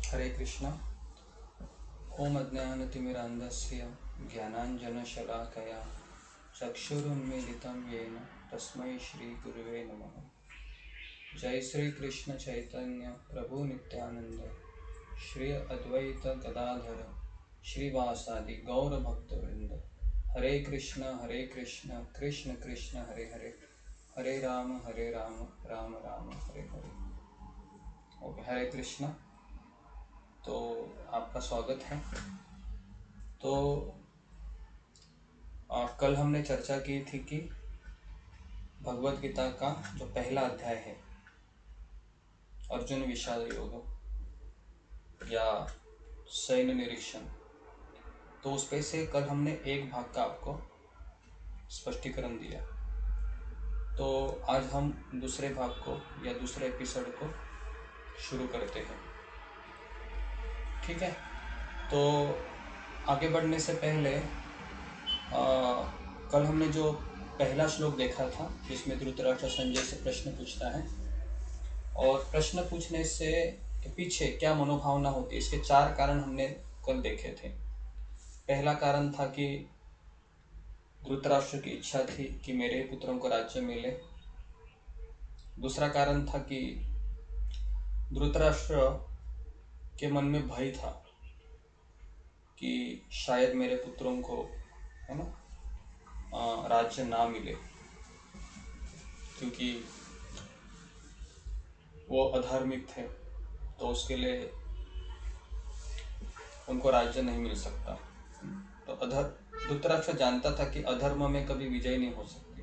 हरे कृष्णा। ओम अज्ञानतिमिरान्धस्य ज्ञानाञ्जनशलाकया चक्षुरुन्मीलितं येन तस्मै श्रीगुरुवे नमः। जय श्री कृष्ण चैतन्य प्रभु नित्यानंद श्री अद्वैत गदाधर श्रीवासादि गौर भक्तवृंद। हरे कृष्ण कृष्ण कृष्ण हरे हरे, हरे राम राम राम हरे हरे। ओके, हरे कृष्ण। तो आपका स्वागत है। तो कल हमने चर्चा की थी कि भगवत गीता का जो पहला अध्याय है अर्जुन विषाद योग या सैन्य निरीक्षण, तो उस पे से कल हमने एक भाग का आपको स्पष्टीकरण दिया। तो आज हम दूसरे भाग को या दूसरे एपिसोड को शुरू करते हैं। ठीक है, तो आगे बढ़ने से पहले कल हमने जो पहला श्लोक देखा था जिसमें धृतराष्ट्र संजय से प्रश्न पूछता है और प्रश्न पूछने से के पीछे क्या मनोभावना होती है, इसके 4 कारण हमने कल देखे थे। पहला कारण था कि धृतराष्ट्र की इच्छा थी कि मेरे पुत्रों को राज्य मिले। दूसरा कारण था कि धृतराष्ट्र के मन में भय था कि शायद मेरे पुत्रों को है ना राज्य ना मिले, क्योंकि वो अधार्मिक थे, तो उसके लिए उनको राज्य नहीं मिल सकता। तो धृतराष्ट्र जानता था कि अधर्म में कभी विजय नहीं हो सकती।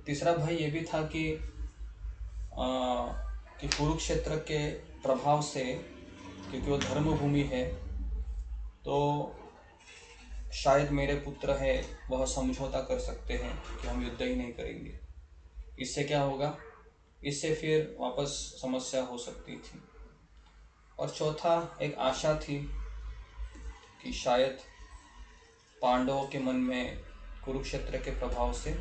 तीसरा भय ये भी था कि कुरुक्षेत्र के प्रभाव से, क्योंकि वो धर्म भूमि है, तो शायद मेरे पुत्र है वह समझौता कर सकते हैं कि हम युद्ध ही नहीं करेंगे। इससे क्या होगा, इससे फिर वापस समस्या हो सकती थी। और चौथा एक आशा थी कि शायद पांडवों के मन में कुरुक्षेत्र के प्रभाव से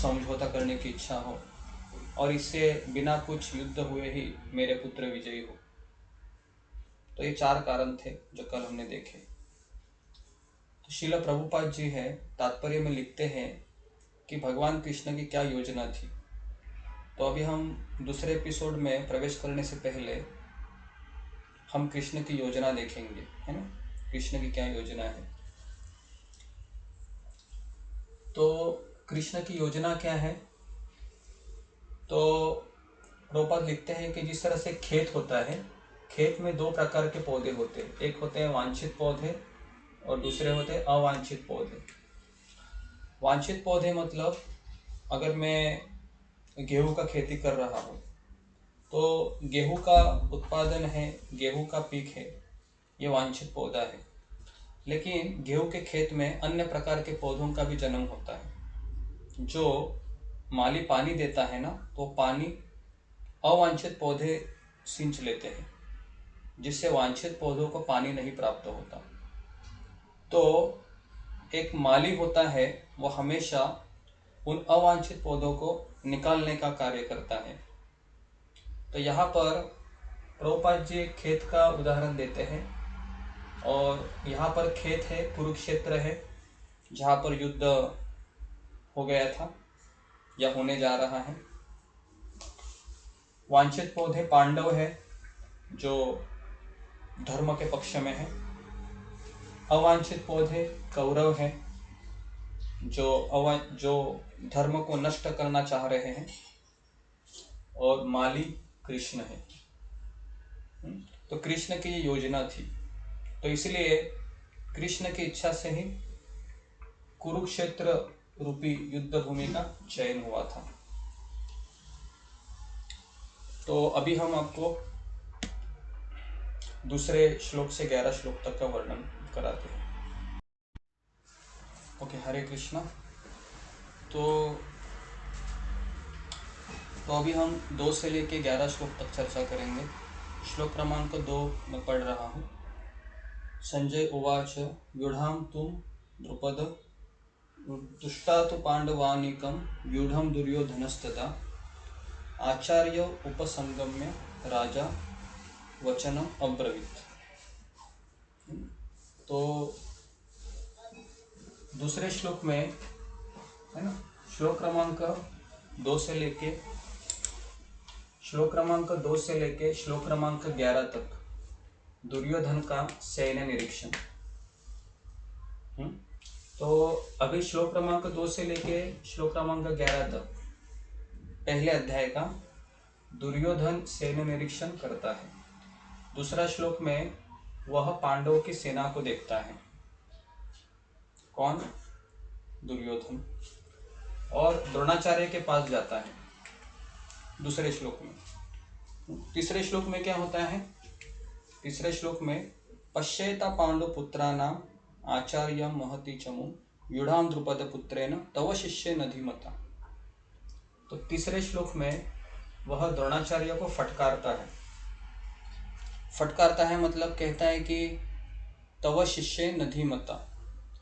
समझौता करने की इच्छा हो और इससे बिना कुछ युद्ध हुए ही मेरे पुत्र विजयी हो। तो ये 4 कारण थे जो कल हमने देखे। तो श्रील प्रभुपाद जी है तात्पर्य में लिखते हैं कि भगवान कृष्ण की क्या योजना थी। तो अभी हम दूसरे एपिसोड में प्रवेश करने से पहले हम कृष्ण की योजना देखेंगे, है ना, कृष्ण की क्या योजना है। तो कृष्ण की योजना क्या है, तो प्रभुपाद लिखते हैं कि जिस तरह से खेत होता है, खेत में 2 प्रकार के पौधे होते हैं। एक होते हैं वांछित पौधे और दूसरे होते हैं अवांछित पौधे। वांछित पौधे मतलब अगर मैं गेहूं का खेती कर रहा हूँ तो गेहूं का उत्पादन है, गेहूं का पीक है, ये वांछित पौधा है। लेकिन गेहूं के खेत में अन्य प्रकार के पौधों का भी जन्म होता है। जो माली पानी देता है ना, तो पानी अवांछित पौधे सिंच लेते हैं, जिससे वांछित पौधों को पानी नहीं प्राप्त होता। तो एक माली होता है, वो हमेशा उन अवांछित पौधों को निकालने का कार्य करता है। तो यहाँ पर प्रभुपाद जी खेत का उदाहरण देते हैं और यहाँ पर खेत है, कुरुक्षेत्र है, जहाँ पर युद्ध हो गया था या होने जा रहा है। वांछित पौधे पांडव है जो धर्म के पक्ष में है। अवांछित पौधे कौरव है जो धर्म को नष्ट करना चाह रहे हैं, और माली कृष्ण है। तो कृष्ण की ये योजना थी, तो इसलिए कृष्ण की इच्छा से ही कुरुक्षेत्र रूपी युद्ध भूमि का चयन हुआ था। तो अभी हम आपको दूसरे श्लोक से 11 श्लोक तक का वर्णन कराते हैं। ओके, हरे कृष्णा। तो अभी हम 2 से लेके 11 श्लोक तक चर्चा करेंगे। श्लोक क्रमांक 2 में पढ़ रहा हूँ। संजय उवाच व्यूढ़ां तुम द्रुपद दुष्टा तो पांडवानीकं व्यूढ़ं दुर्योधनस्तथा आचार्य उपसंगम्य राजा वचनम अब्रवीत। तो दूसरे श्लोक में है ना, श्लोक क्रमांक 2 से लेके श्लोक क्रमांक 11 तक दुर्योधन का सैन्य निरीक्षण। तो अभी श्लोक क्रमांक 2 से लेके श्लोक क्रमांक 11 तक पहले अध्याय का दुर्योधन सैन्य निरीक्षण करता है। दूसरा श्लोक में वह पांडवों की सेना को देखता है। कौन? दुर्योधन। और द्रोणाचार्य के पास जाता है दूसरे श्लोक में। तीसरे श्लोक में क्या होता है? तीसरे श्लोक में पश्येता पांडु पुत्राणाम आचार्य महति चमु व्यूढ़ाम द्रुपद पुत्रेण तव शिष्य नधीमता। तो तीसरे श्लोक में वह द्रोणाचार्य को फटकारता है, मतलब कहता है कि तव शिष्य नधीमता,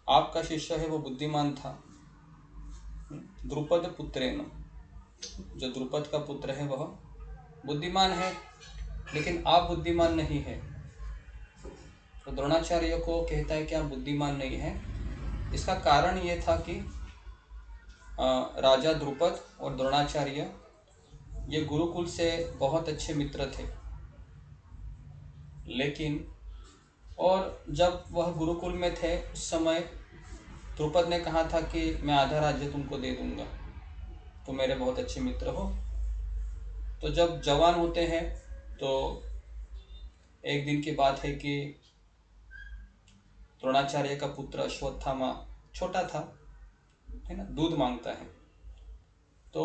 आपका शिष्य है वो बुद्धिमान था। द्रुपद पुत्रेण, जो द्रुपद का पुत्र है वह बुद्धिमान है, लेकिन आप बुद्धिमान नहीं है। तो द्रोणाचार्य को कहता है कि आप बुद्धिमान नहीं है। इसका कारण ये था कि राजा द्रुपद और द्रोणाचार्य ये गुरुकुल से बहुत अच्छे मित्र थे, लेकिन और जब वह गुरुकुल में थे उस समय द्रुपद ने कहा था कि मैं आधा राज्य तुमको दे दूंगा, तुम मेरे बहुत अच्छे मित्र हो। तो जब जवान होते हैं तो एक दिन की बात है कि द्रोणाचार्य का पुत्र अश्वत्थामा छोटा था, है ना, दूध मांगता है। तो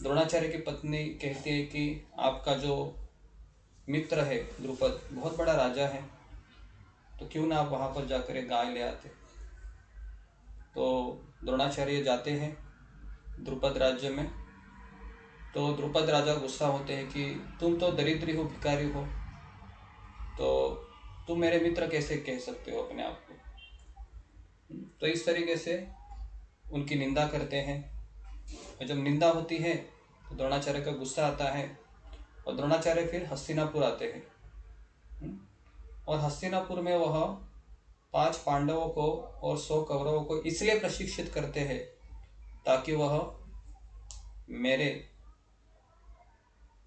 द्रोणाचार्य की पत्नी कहती है कि आपका जो मित्र है द्रुपद बहुत बड़ा राजा है, तो क्यों ना आप वहाँ पर जाकर एक गाय ले आते। तो द्रोणाचार्य जाते हैं द्रुपद राज्य में। तो द्रुपद राजा गुस्सा होते हैं कि तुम तो दरिद्री हो, भिखारी हो, तो तुम मेरे मित्र कैसे कह सकते हो अपने आप को। तो इस तरीके से उनकी निंदा करते हैं। और जब निंदा होती है तो द्रोणाचार्य का गुस्सा आता है और द्रोणाचार्य फिर हस्तिनापुर आते हैं। और हस्तिनापुर में वह 5 पांडवों को और 100 कौरवों को इसलिए प्रशिक्षित करते हैं ताकि वह मेरे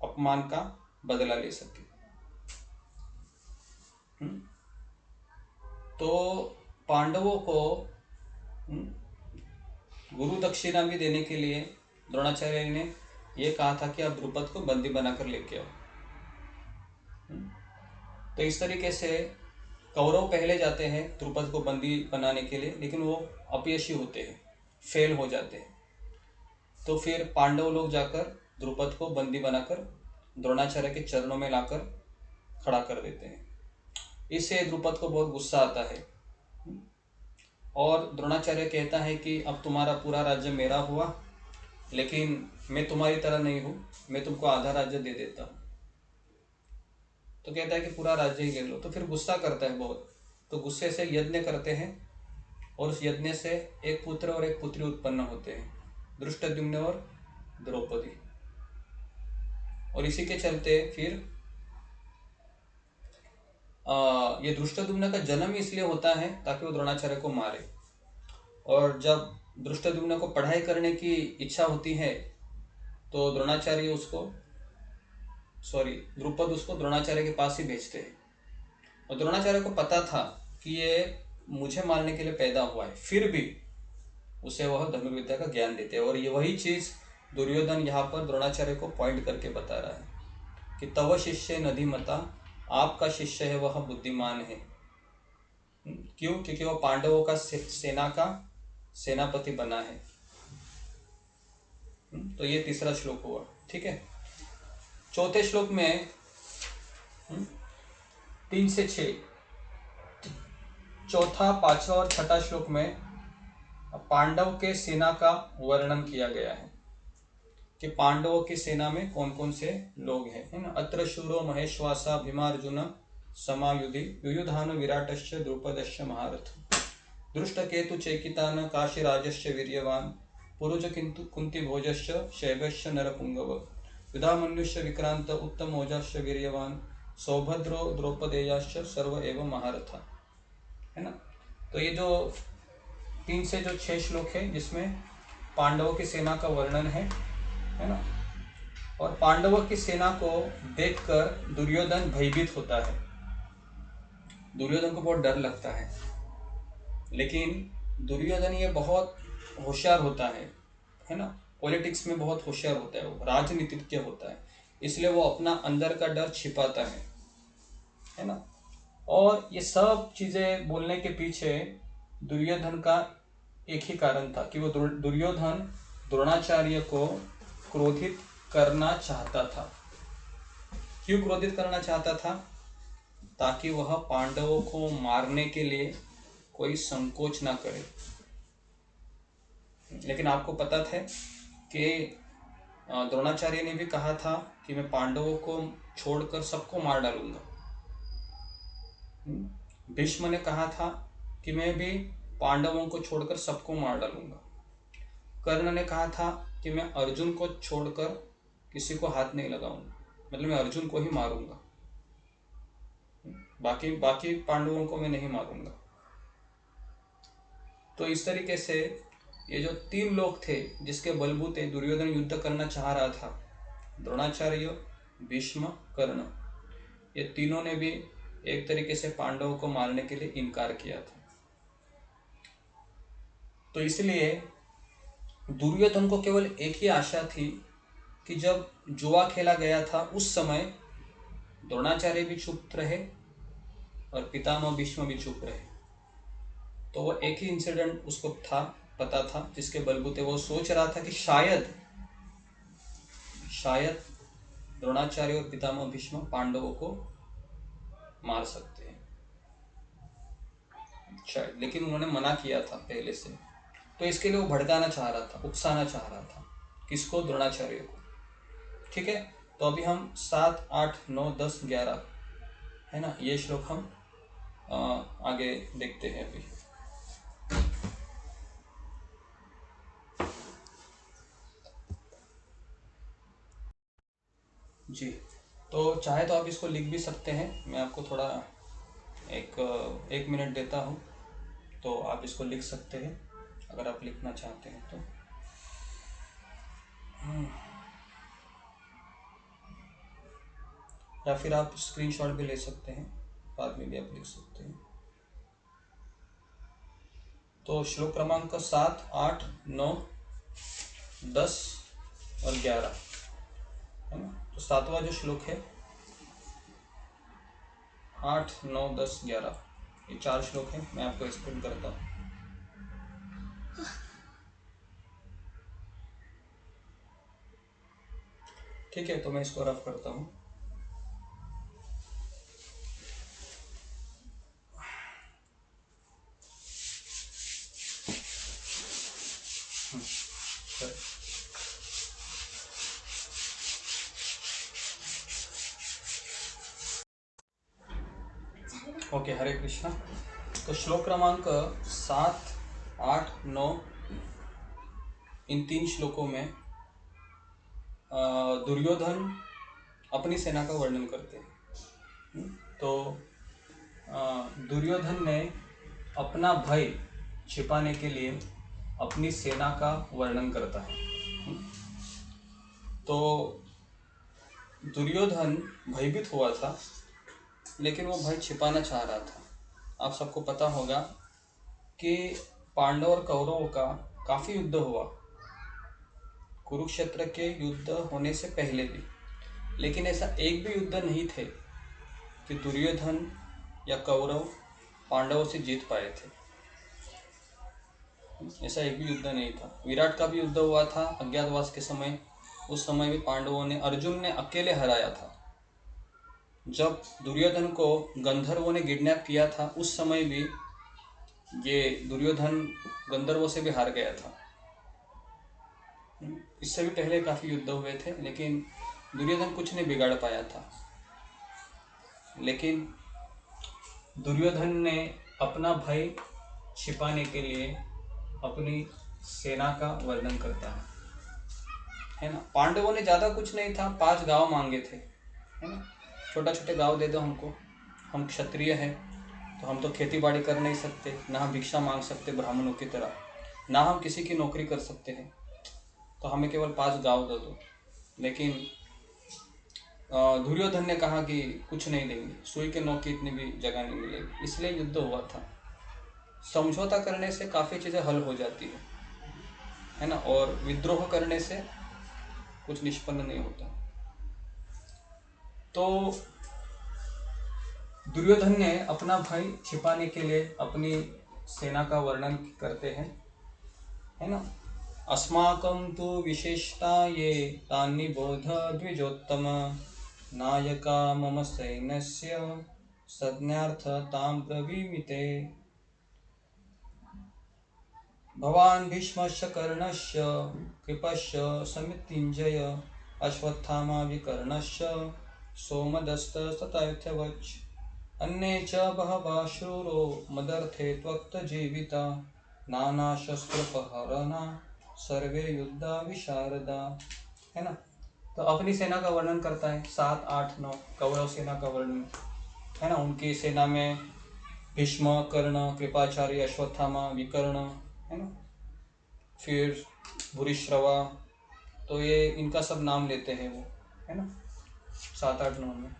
अपमान का बदला ले सके। तो पांडवों को गुरु दक्षिणा भी देने के लिए द्रोणाचार्य ने यह कहा था कि आप द्रुपद को बंदी बनाकर लेके आओ। तो इस तरीके से कौरव पहले जाते हैं द्रुपद को बंदी बनाने के लिए, लेकिन वो अपयशी होते हैं, फेल हो जाते हैं। तो फिर पांडव लोग जाकर द्रुपद को बंदी बनाकर द्रोणाचार्य के चरणों में लाकर खड़ा कर देते हैं। इससे द्रुपद को बहुत गुस्सा आता है और द्रोणाचार्य कहता है कि अब तुम्हारा पूरा राज्य मेरा हुआ, लेकिन मैं तुम्हारी तरह नहीं हूँ, मैं तुमको आधा राज्य दे देता हूँ। तो कहता है कि पूरा राज्य ही ले लो। तो फिर गुस्सा करता है बहुत। तो गुस्से से यज्ञ करते हैं और उस यज्ञ से एक पुत्र और एक पुत्री उत्पन्न होते हैं, धृष्टद्युम्न और द्रौपदी। और इसी के चलते फिर ये धृष्टद्युम्न का जन्म इसलिए होता है ताकि वो द्रोणाचार्य को मारे। और जब धृष्टद्युम्न को पढ़ाई करने की इच्छा होती है तो द्रुपद उसको द्रोणाचार्य के पास ही भेजते हैं। और द्रोणाचार्य को पता था कि ये मुझे मारने के लिए पैदा हुआ है, फिर भी उसे वह धनुर्विद्या का ज्ञान देते हैं। और ये वही चीज दुर्योधन यहाँ पर द्रोणाचार्य को पॉइंट करके बता रहा है कि तव शिष्य नधीमता, आपका शिष्य है वह बुद्धिमान है। क्यों? क्योंकि वह पांडवों का सेना का सेनापति बना है। तो ये तीसरा श्लोक हुआ। ठीक है। चौथे श्लोक में 3 से 6, चौथा, पांचवा और छठा श्लोक में पांडव के सेना का वर्णन किया गया है कि पांडवों की सेना में कौन कौन से लोग हैं, है ना। अत्र शूरो महेश्वासा भीमार्जुन समायुधि युयुधान विराटश्च द्रुपदश्च महारथ दृष्टकेतु चेकितान काशीराजश्च वीर्यवान पुरुज किंतु कुंती भोजश्च शैवश्च नरपुंगव युधामन्युष्य विक्रांत उत्तम ओजाश्च वीर्यवान सौभद्रो द्रौपदेयाश्च सर्व एवं महारथा, है ना। तो ये जो 3 से जो 6 श्लोक है जिसमें पांडवों की सेना का वर्णन है ना। और पांडवों की सेना को देखकर दुर्योधन भयभीत होता है। दुर्योधन को बहुत डर लगता है, लेकिन दुर्योधन ये बहुत होशियार होता है ना। पॉलिटिक्स में बहुत होशियार होता है, वो राजनीतिज्ञ होता है, इसलिए वो अपना अंदर का डर छिपाता है ना। और ये सब चीजें बोलने के पीछे दुर्योधन का एक ही कारण था कि वो दुर्योधन द्रोणाचार्य को क्रोधित करना चाहता था। क्यों क्रोधित करना चाहता था? ताकि वह पांडवों को मारने के लिए कोई संकोच ना करे। लेकिन आपको पता था कि द्रोणाचार्य ने भी कहा था कि मैं पांडवों को छोड़कर सबको मार डालूंगा। भीष्म ने कहा था कि मैं भी पांडवों को छोड़कर सबको मार डालूंगा। कर्ण ने कहा था कि मैं अर्जुन को छोड़कर किसी को हाथ नहीं लगाऊंगा, मतलब मैं अर्जुन को ही मारूंगा, बाकी पांडवों को मैं नहीं मारूंगा। तो इस तरीके से ये जो 3 लोग थे जिसके बलबूते दुर्योधन युद्ध करना चाह रहा था, द्रोणाचार्य, भीष्म, कर्ण, ये तीनों ने भी एक तरीके से पांडवों को मारने के लिए इनकार किया था। तो इसलिए दुर्योधन को केवल एक ही आशा थी कि जब जुआ खेला गया था उस समय द्रोणाचार्य भी चुप रहे और पितामह भीष्म भी चुप रहे। तो वो एक ही इंसिडेंट उसको पता था जिसके बलबूते वो सोच रहा था कि शायद द्रोणाचार्य और पितामह भीष्म पांडवों को मार सकते हैं शायद, लेकिन उन्होंने मना किया था पहले से। तो इसके लिए वो भड़काना चाह रहा था, उकसाना चाह रहा था। किसको? द्रोणाचार्य को। ठीक है, तो अभी हम 7, 8, 9, 10, 11 है ना, ये श्लोक हम आगे देखते हैं अभी। जी, तो चाहे तो आप इसको लिख भी सकते हैं। मैं आपको थोड़ा एक मिनट देता हूँ, तो आप इसको लिख सकते हैं अगर आप लिखना चाहते हैं तो। या फिर आप स्क्रीनशॉट भी ले सकते हैं, बाद में भी आप लिख सकते हैं। तो श्लोक क्रमांक 7, 8, 9, 10 और 11 है ना। तो 7वां जो श्लोक है, 8, 9, 10, 11, ये 4 श्लोक हैं। मैं आपको एक्सप्लेन करता हूँ। ठीक है, तो मैं इसको रफ करता हूँ। ओके, हरे कृष्णा। तो श्लोक क्रमांक 7, 8, 9, इन 3 श्लोकों में दुर्योधन अपनी सेना का वर्णन करते हैं। तो दुर्योधन ने अपना भय छिपाने के लिए अपनी सेना का वर्णन करता है। तो दुर्योधन भयभीत हुआ था, लेकिन वो भय छिपाना चाह रहा था। आप सबको पता होगा कि पांडव और कौरवों का काफ़ी युद्ध हुआ कुरुक्षेत्र के युद्ध होने से पहले भी, लेकिन ऐसा एक भी युद्ध नहीं थे कि दुर्योधन या कौरव पांडवों से जीत पाए थे। ऐसा एक भी युद्ध नहीं था। विराट का भी युद्ध हुआ था अज्ञातवास के समय, उस समय भी पांडवों ने, अर्जुन ने अकेले हराया था। जब दुर्योधन को गंधर्वों ने किडनैप किया था उस समय भी ये दुर्योधन गंधर्वों से भी हार गया था। इससे भी पहले काफ़ी युद्ध हुए थे, लेकिन दुर्योधन कुछ नहीं बिगाड़ पाया था। लेकिन दुर्योधन ने अपना भय छिपाने के लिए अपनी सेना का वर्णन करता है ना। पांडवों ने ज़्यादा कुछ नहीं था, 5 गांव मांगे थे, है ना। छोटा छोटे गांव दे दो हमको, हम क्षत्रिय हैं तो हम तो खेती बाड़ी कर नहीं सकते, ना हम भिक्षा मांग सकते ब्राह्मणों की तरह, ना हम किसी की नौकरी कर सकते हैं, तो हमें केवल 5 गांव दे दो। लेकिन दुर्योधन ने कहा कि कुछ नहीं देंगे, सुई के नोक की इतनी भी जगह नहीं मिलेगी, इसलिए युद्ध हुआ था। समझौता करने से काफ़ी चीज़ें हल हो जाती है ना, और विद्रोह करने से कुछ निष्पन्न नहीं होता। तो दुर्योधन ने अपना भय छिपाने के लिए अपनी सेना का वर्णन करते हैं, है ना। अस्माकं तु विशेषता ये तानि बोध द्विजोत्तम, नायका मम सैन्यस्य संज्ञार्थतां ब्रवीमि। भवान् भीष्मस्य कर्णस्य कृपस्य समितिञ्जय अश्वत्थामा विकर्णस्य सोमदत्तस्तथैत्यवच अन्ये च बहवः शूरो मदर्थे त्वक्तजीविता नानाशस्त्रपहरणा सर्वे युद्धा विशारदा, है ना। तो अपनी सेना का वर्णन करता है, 7, 8, 9 कौरव सेना का वर्णन, है ना। उनकी सेना में भीष्म, कर्ण, कृपाचार्य, अश्वत्थामा, विकर्ण, है ना, फिर भूरिश्रवा, तो ये इनका सब नाम लेते हैं वो, है ना, 7, 8, 9 में।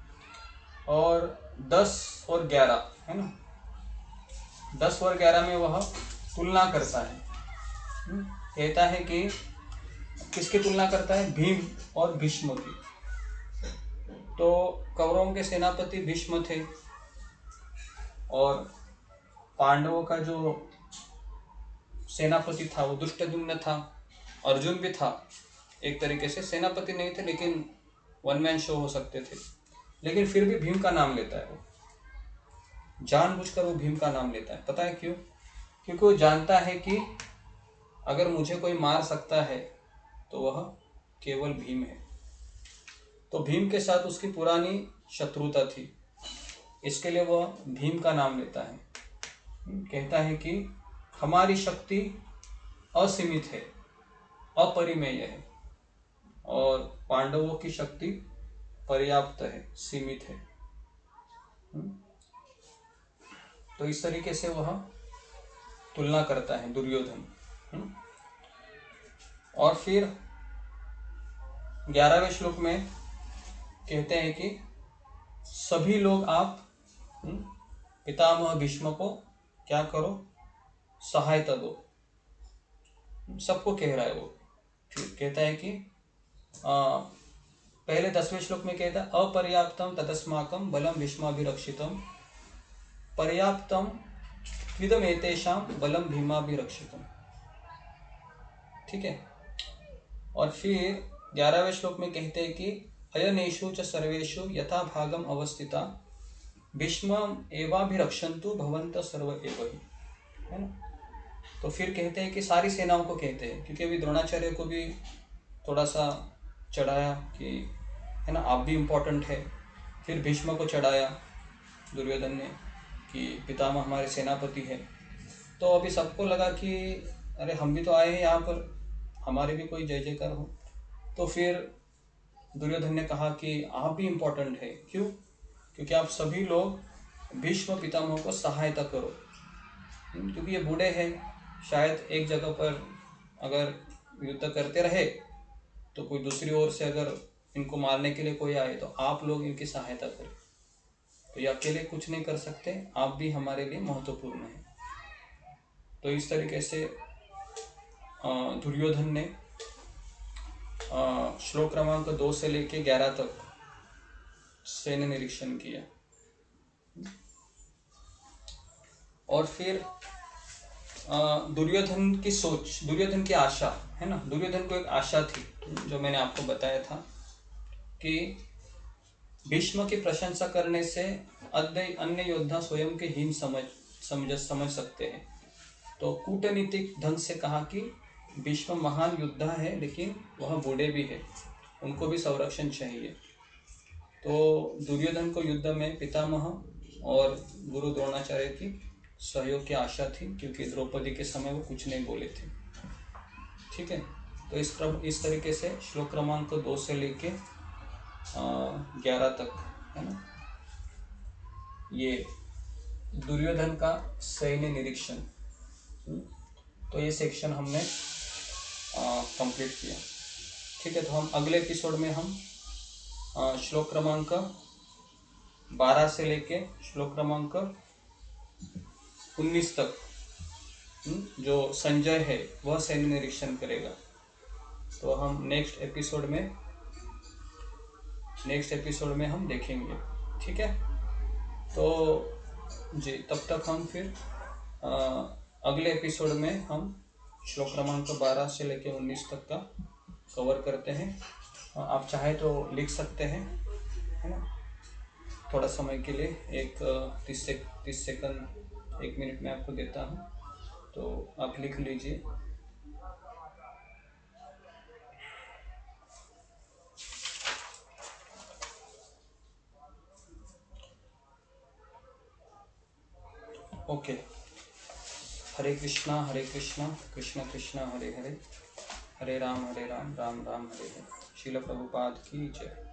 और 10 और 11, है ना, 10 और 11 में वह तुलना करता है, कहता है कि किसकी तुलना करता है, भीम और भीष्म की। तो कौरवों के सेनापति भीष्म थे और पांडवों का जो सेनापति था वो दुष्टद्युम्न था। अर्जुन भी था, एक तरीके से सेनापति नहीं थे लेकिन वन मैन शो हो सकते थे, लेकिन फिर भी भीम का नाम लेता है वो, जानबूझकर वो भीम का नाम लेता है। पता है क्यों? क्योंकि वो जानता है कि अगर मुझे कोई मार सकता है तो वह केवल भीम है। तो भीम के साथ उसकी पुरानी शत्रुता थी, इसके लिए वह भीम का नाम लेता है। कहता है कि हमारी शक्ति असीमित है, अपरिमेय है, और पांडवों की शक्ति पर्याप्त है, सीमित है। तो इस तरीके से वह तुलना करता है दुर्योधन। और फिर 11वें श्लोक में कहते हैं कि सभी लोग आप पितामह भीष्म को क्या करो, सहायता दो। सबको कह रहा है वो। कहता है कि पहले 10वें श्लोक में कहता है अपर्याप्तम तदस्माकं बलम भीष्माभिरक्षितम पर्याप्तम त्विदमेतेषां बलम भीमाभिरक्षितम। ठीक है। और फिर 11वें श्लोक में कहते हैं कि अयनेषु च सर्वेषु यथा भागम अवस्थिता भीष्मं एवाभिरक्षन्तु भवन्तः सर्व एव हि, है ना। तो फिर कहते हैं कि सारी सेनाओं को कहते हैं, क्योंकि अभी द्रोणाचार्य को भी थोड़ा सा चढ़ाया कि है ना आप भी इम्पोर्टेंट है। फिर भीष्म को चढ़ाया दुर्योधन ने कि पितामह हमारे सेनापति हैं। तो अभी सबको लगा कि अरे हम भी तो आए हैं यहाँ पर, हमारे भी कोई जय जयकार हो। तो फिर दुर्योधन ने कहा कि आप भी इम्पोर्टेंट है। क्यों? क्योंकि आप सभी लोग भीष्म पितामह को सहायता करो, क्योंकि ये बूढ़े हैं, शायद एक जगह पर अगर युद्ध करते रहे तो कोई दूसरी ओर से अगर इनको मारने के लिए कोई आए तो आप लोग इनकी सहायता करें। तो ये अकेले कुछ नहीं कर सकते, आप भी हमारे लिए महत्वपूर्ण हैं। तो इस तरीके से दुर्योधन ने श्लोक क्रमांक 2 से लेके 11 तक सैन्य निरीक्षण किया। और फिर दुर्योधन की सोच, दुर्योधन की आशा, है ना। दुर्योधन को एक आशा थी जो मैंने आपको बताया था कि भीष्म की प्रशंसा करने से अन्य योद्धा स्वयं के हीन समझ सकते हैं। तो कूटनीतिक ढंग से कहा कि भीष्म महान योद्धा है लेकिन वह बूढ़े भी है, उनको भी संरक्षण चाहिए। तो दुर्योधन को युद्ध में पितामह और गुरु द्रोणाचार्य की सहयोग की आशा थी, क्योंकि द्रौपदी के समय वो कुछ नहीं बोले थे। ठीक है। तो इस तरीके से श्लोक क्रमांक 2 से लेके 11 तक, है ना, ये दुर्योधन का सैन्य निरीक्षण, तो ये सेक्शन हमने कंप्लीट किया। ठीक है, तो हम अगले एपिसोड में हम श्लोक क्रमांक 12 से लेके श्लोक क्रमांक 19 तक जो संजय है वह सैन्य निरीक्षण करेगा। तो हम नेक्स्ट एपिसोड में हम देखेंगे। ठीक है, तो जी तब तक हम फिर अगले एपिसोड में हम श्लोक क्रमांक 12 से लेके 19 तक का कवर करते हैं। आप चाहे तो लिख सकते हैं, है ना, थोड़ा समय के लिए, एक 30 सेकंड 1 मिनट में आपको देता हूँ, तो आप लिख लीजिए। ओके, हरे कृष्णा कृष्ण कृष्ण हरे हरे, हरे राम राम राम हरे हरे। श्रील प्रभुपाद की जय।